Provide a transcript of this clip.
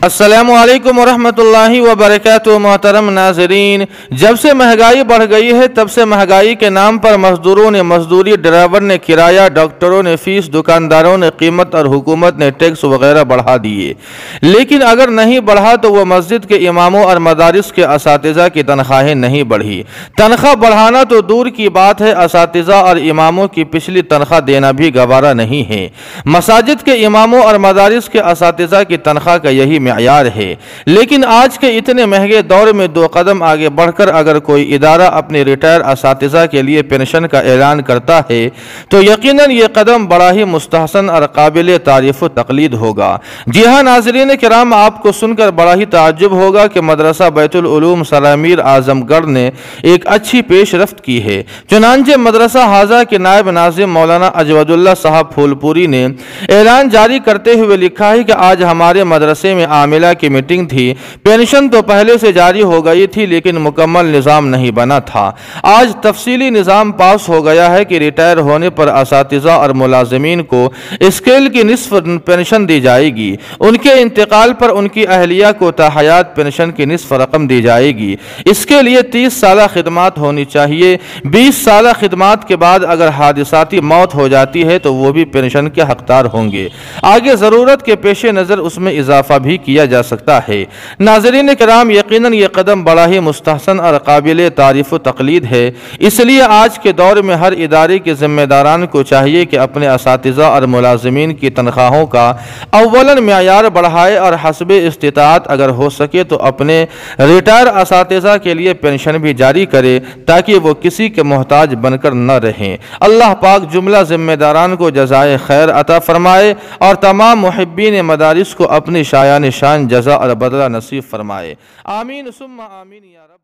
السلام علیکم ورحمۃ اللہ وبرکاتہ۔ محترم ناظرین، جب سے مہنگائی بڑھ گئی ہے تب سے مہنگائی کے نام پر مزدوروں نے مزدوری، ڈرائیور نے کرایہ، ڈاکٹروں نے فیس، دکانداروں نے قیمت اور حکومت نے ٹیکس وغیرہ بڑھا دیے۔ لیکن اگر نہیں بڑھا تو وہ مسجد کے اماموں اور مدارس کے اساتذہ کی تنخواہیں نہیں بڑھی۔ تنخواہ بڑھانا تو دور کی بات ہے، اساتذہ اور اماموں کی پچھلی تنخواہ دینا بھی گوارا نہیں ہے۔ مساجد کے اماموں اور مدارس کے اساتذہ کی تنخواہ کا یہی معیار ہے، لیکن آج کے اتنے مہنگے دور میں دو قدم آگے بڑھ کر اگر کوئی ادارہ اپنے ریٹائر اساتذہ کے لیے پینشن کا اعلان کرتا ہے تو یقیناً یہ قدم بڑا ہی مستحسن اور قابل تعریف و تقلید ہوگا۔ جی ہاں ناظرین کرام، آپ کو سن کر بڑا ہی تعجب ہوگا کہ مدرسہ بیت العلوم سرامیر اعظم گڑھ نے ایک اچھی پیش رفت کی ہے۔ چنانچہ مدرسہ حاضہ کے نائب ناظم مولانا اجود اللہ صاحب پھولپوری نے اعلان جاری کرتے ہوئے لکھا ہے کہ آج ہمارے مدرسے میں عاملہ کی میٹنگ تھی۔ پینشن تو پہلے سے جاری ہو گئی تھی لیکن مکمل نظام نہیں بنا تھا۔ آج تفصیلی نظام پاس ہو گیا ہے کہ ریٹائر ہونے پر اساتذہ اور ملازمین کو اسکیل کی نصف پینشن دی جائے گی۔ ان کے انتقال پر ان کی اہلیہ کو تا حیات پینشن کی نصف رقم دی جائے گی۔ اس کے لیے 30 سالہ خدمات ہونی چاہیے۔ 20 سالہ خدمات کے بعد اگر حادثاتی موت ہو جاتی ہے تو وہ بھی پینشن کے حقدار ہوں گے۔ آگے ضرورت کے پیش نظر اس میں اضافہ بھی کیا جا سکتا ہے۔ ناظرین کرام، یقیناً یہ قدم بڑا ہی مستحسن اور قابل تعریف و تقلید ہے۔ اس لیے آج کے دور میں ہر ادارے کے ذمہ داران کو چاہیے کہ اپنے اساتذہ اور ملازمین کی تنخواہوں کا اولاً معیار بڑھائے اور حسب استطاعت اگر ہو سکے تو اپنے ریٹائر اساتذہ کے لیے پینشن بھی جاری کرے تاکہ وہ کسی کے محتاج بن کر نہ رہیں۔ اللہ پاک جملہ ذمہ داران کو جزائے خیر عطا فرمائے اور تمام محبین مدارس کو اپنی شایان شان جزا اور بدلہ نصیب فرمائے۔ آمین ثم آمین یا رب۔